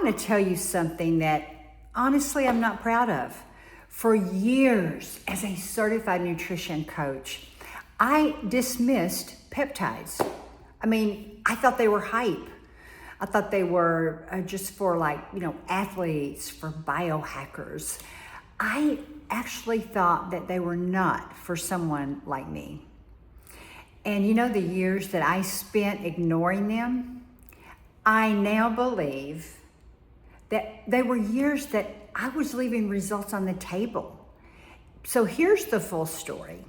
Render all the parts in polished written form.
want to tell you something that honestly I'm not proud of. For years, as a certified nutrition coach, I dismissed peptides. I thought they were hype. I thought they were just for athletes, for biohackers. I actually thought that they were not for someone like me. And the years that I spent ignoring them, I now believe that they were years that I was leaving results on the table. So here's the full story.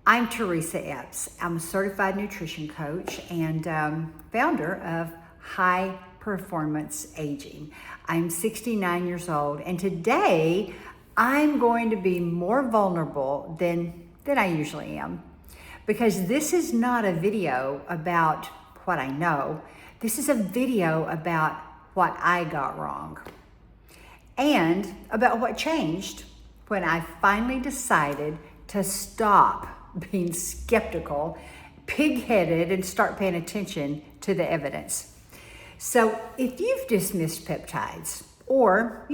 I'm Teresa Epps. I'm a certified nutrition coach and founder of High Performance Aging. I'm 69 years old, and today I'm going to be more vulnerable than I usually am, because this is not a video about what I know. This is a video about what I got wrong and about what changed when I finally decided to stop being skeptical, pig-headed, and start paying attention to the evidence. So if you've dismissed peptides, or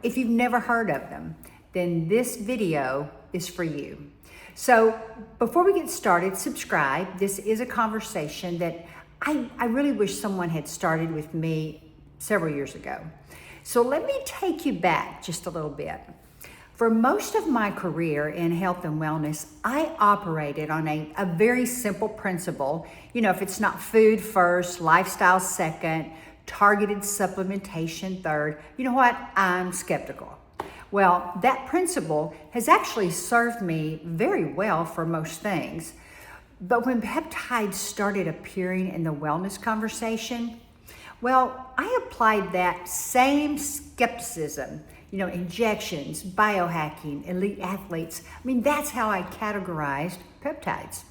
if you've never heard of them, then this video is for you. So before we get started, subscribe. This is a conversation that I really wish someone had started with me several years ago. So let me take you back just a little bit. For most of my career in health and wellness, I operated on a very simple principle. If it's not food first, lifestyle second, targeted supplementation third, you know what? I'm skeptical. Well, that principle has actually served me very well for most things. But when peptides started appearing in the wellness conversation, well, I applied that same skepticism. Injections, biohacking, elite athletes. That's how I categorized peptides.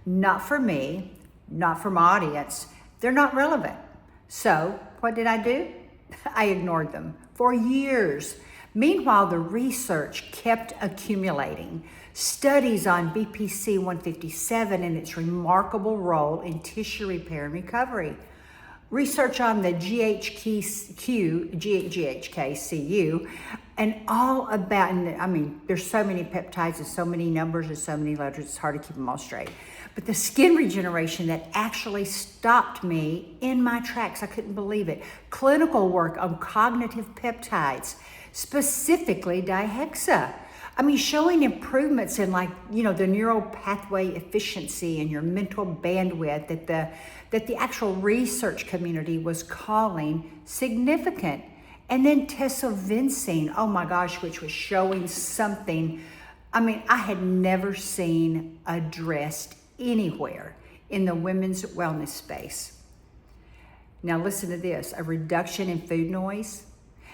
Not for me, not for my audience. They're not relevant. So what did I do? I ignored them for years. Meanwhile, the research kept accumulating. Studies on BPC 157 and its remarkable role in tissue repair and recovery. Research on the GHK-Cu, and all about, there's so many peptides and so many numbers and so many letters, it's hard to keep them all straight. But the skin regeneration that actually stopped me in my tracks, I couldn't believe it. Clinical work on cognitive peptides, specifically Dihexa. Showing improvements in the neural pathway efficiency and your mental bandwidth that the actual research community was calling significant. And then Tesofensine, oh my gosh, which was showing something, I had never seen addressed anywhere in the women's wellness space. Now listen to this, a reduction in food noise,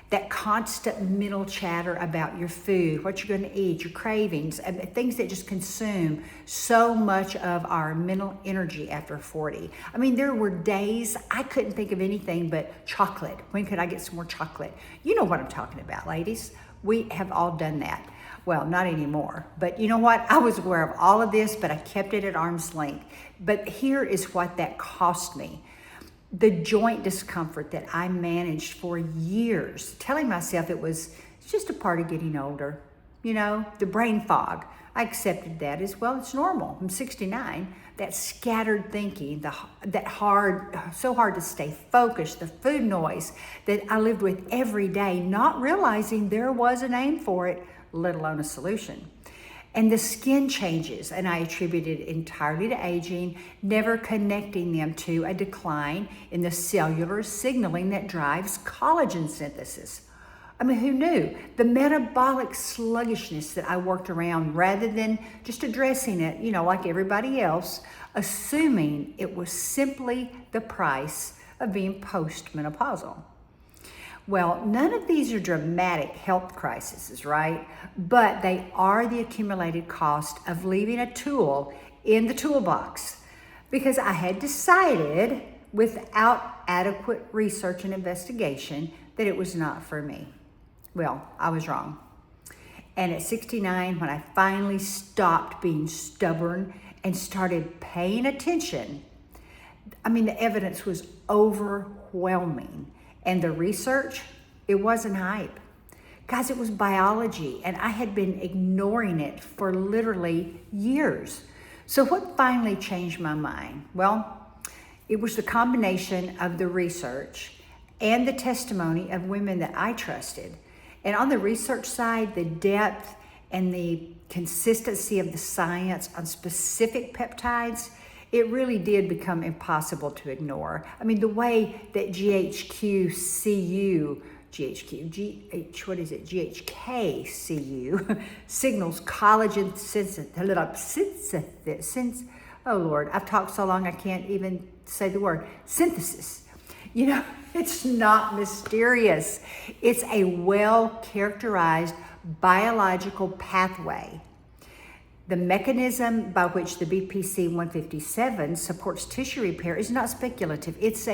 that constant mental chatter about your food, what you're going to eat, your cravings, and things that just consume so much of our mental energy after 40. There were days I couldn't think of anything but chocolate. When could I get some more chocolate? You know what I'm talking about, ladies. We have all done that. Well, not anymore. But you know what? I was aware of all of this, but I kept it at arm's length. But here is what that cost me. The joint discomfort that I managed for years, telling myself it's just a part of getting older. The brain fog. I accepted that as well. It's normal. I'm 69. That scattered thinking, so hard to stay focused, the food noise that I lived with every day, not realizing there was a name for it, let alone a solution. And the skin changes, and I attributed entirely to aging, never connecting them to a decline in the cellular signaling that drives collagen synthesis. Who knew? The metabolic sluggishness that I worked around, rather than just addressing it, like everybody else, assuming it was simply the price of being postmenopausal. Well, none of these are dramatic health crises, right? But they are the accumulated cost of leaving a tool in the toolbox, because I had decided without adequate research and investigation that it was not for me. Well, I was wrong. And at 69, when I finally stopped being stubborn and started paying attention, the evidence was overwhelming. And the research, it wasn't hype. Guys, it was biology, and I had been ignoring it for literally years. So what finally changed my mind? Well, it was the combination of the research and the testimony of women that I trusted. And on the research side, the depth and the consistency of the science on specific peptides, it really did become impossible to ignore. I mean, the way that GHK-Cu, signals collagen synthesis. Oh Lord, I've talked so long I can't even say the word synthesis. You know, it's not mysterious. It's a well-characterized biological pathway. The mechanism by which the BPC 157 supports tissue repair is not speculative. It's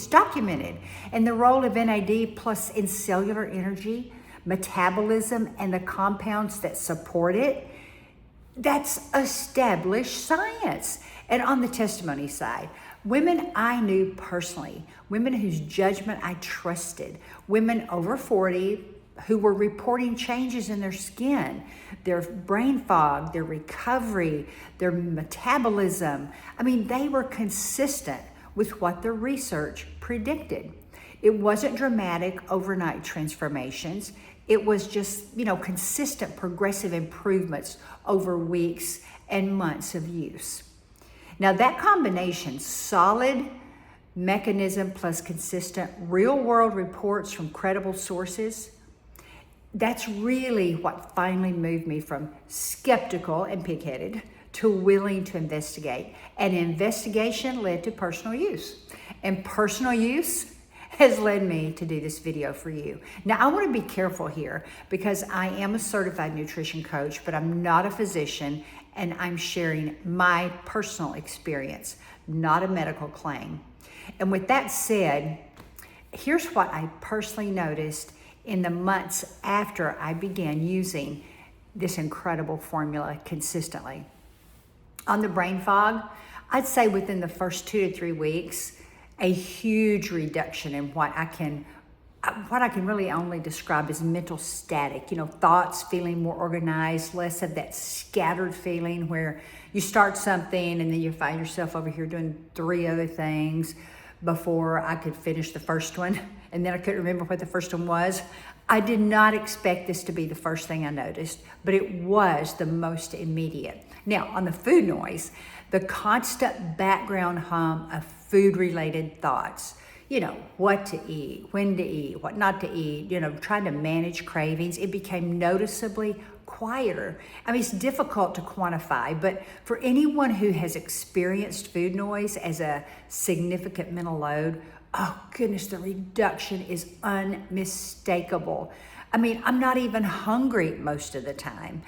documented. And the role of NAD plus in cellular energy, metabolism, and the compounds that support it, that's established science. And on the testimony side, women I knew personally, women whose judgment I trusted, women over 40 who were reporting changes in their skin, their brain fog, their recovery, their metabolism. I mean, they were consistent with what the research predicted. It wasn't dramatic overnight transformations. It was just, consistent progressive improvements over weeks and months of use. Now that combination, solid mechanism plus consistent real-world reports from credible sources, that's really what finally moved me from skeptical and pig-headed to willing to investigate. And investigation led to personal use. And personal use has led me to do this video for you. Now, I want to be careful here because I am a certified nutrition coach, but I'm not a physician, and I'm sharing my personal experience, not a medical claim. And with that said, here's what I personally noticed in the months after I began using this incredible formula consistently. On the brain fog, I'd say within the first 2 to 3 weeks, a huge reduction in what I can really only describe as mental static, thoughts feeling more organized, less of that scattered feeling where you start something and then you find yourself over here doing 3 other things before I could finish the first one. And then I couldn't remember what the first one was. I did not expect this to be the first thing I noticed, but it was the most immediate. Now, on the food noise, the constant background hum of food-related thoughts, what to eat, when to eat, what not to eat, trying to manage cravings, it became noticeably quieter. I mean, it's difficult to quantify, but for anyone who has experienced food noise as a significant mental load, oh goodness, the reduction is unmistakable. I mean, I'm not even hungry most of the time.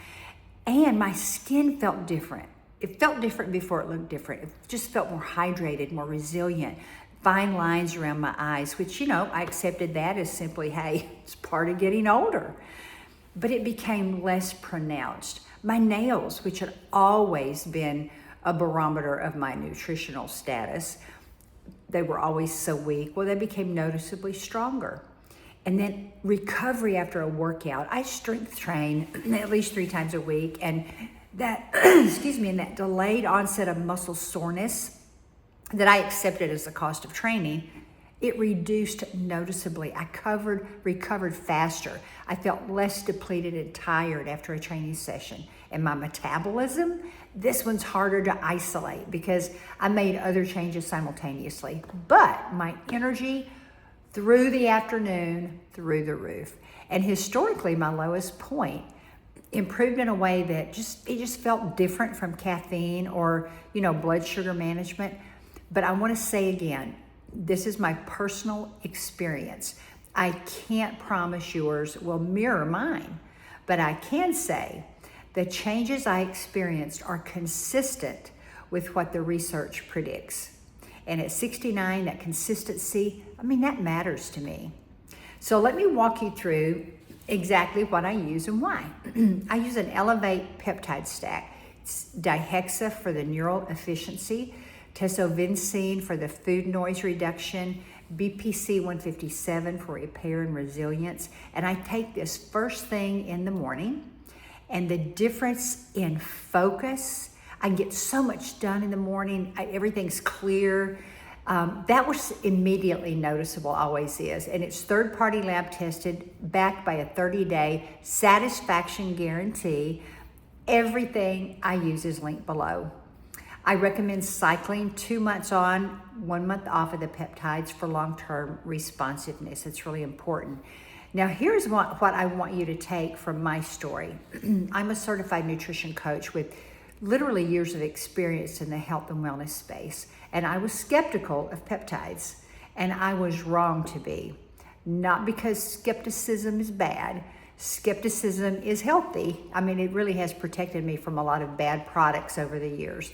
And my skin felt different. It felt different before it looked different. It just felt more hydrated, more resilient. Fine lines around my eyes, which, I accepted that as simply, hey, it's part of getting older. But it became less pronounced. My nails, which had always been a barometer of my nutritional status, they were always so weak. Well, they became noticeably stronger. And then recovery after a workout. I strength train at least 3 times a week, and that, and that delayed onset of muscle soreness that I accepted as the cost of training, it reduced noticeably. I recovered faster. I felt less depleted and tired after a training session. And my metabolism, this one's harder to isolate because I made other changes simultaneously. But my energy through the afternoon, through the roof. And historically, my lowest point improved in a way that it just felt different from caffeine or, blood sugar management. But I want to say again, this is my personal experience. I can't promise yours will mirror mine, but I can say the changes I experienced are consistent with what the research predicts. And at 69, that consistency, that matters to me. So let me walk you through exactly what I use and why. I use an Elevate peptide stack. It's Dihexa for the neural efficiency, Tesofensine for the food noise reduction, BPC 157 for repair and resilience. And I take this first thing in the morning, and the difference in focus, I get so much done in the morning. Everything's clear. That was immediately noticeable, always is. And it's third-party lab tested, backed by a 30-day satisfaction guarantee. Everything I use is linked below. I recommend cycling 2 months on, 1 month off of the peptides for long-term responsiveness. It's really important. Now, here's what I want you to take from my story. I'm a certified nutrition coach with literally years of experience in the health and wellness space. And I was skeptical of peptides, and I was wrong to be. Not because skepticism is bad. Skepticism is healthy. I mean, it really has protected me from a lot of bad products over the years.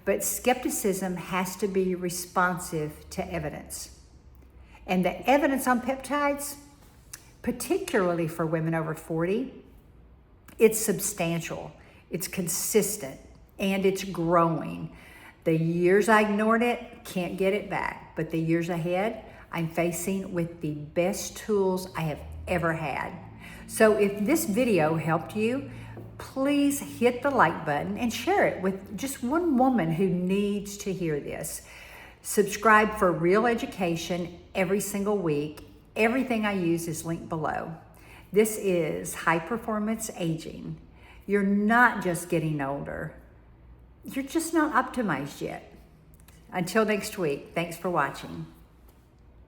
But skepticism has to be responsive to evidence. And the evidence on peptides, particularly for women over 40, it's substantial, it's consistent, and it's growing. The years I ignored it, can't get it back. But the years ahead, I'm facing with the best tools I have ever had. So if this video helped you, please hit the like button and share it with just one woman who needs to hear this. Subscribe for real education every single week. Everything I use is linked below. This is high performance aging. You're not just getting older. You're just not optimized yet. Until next week, thanks for watching.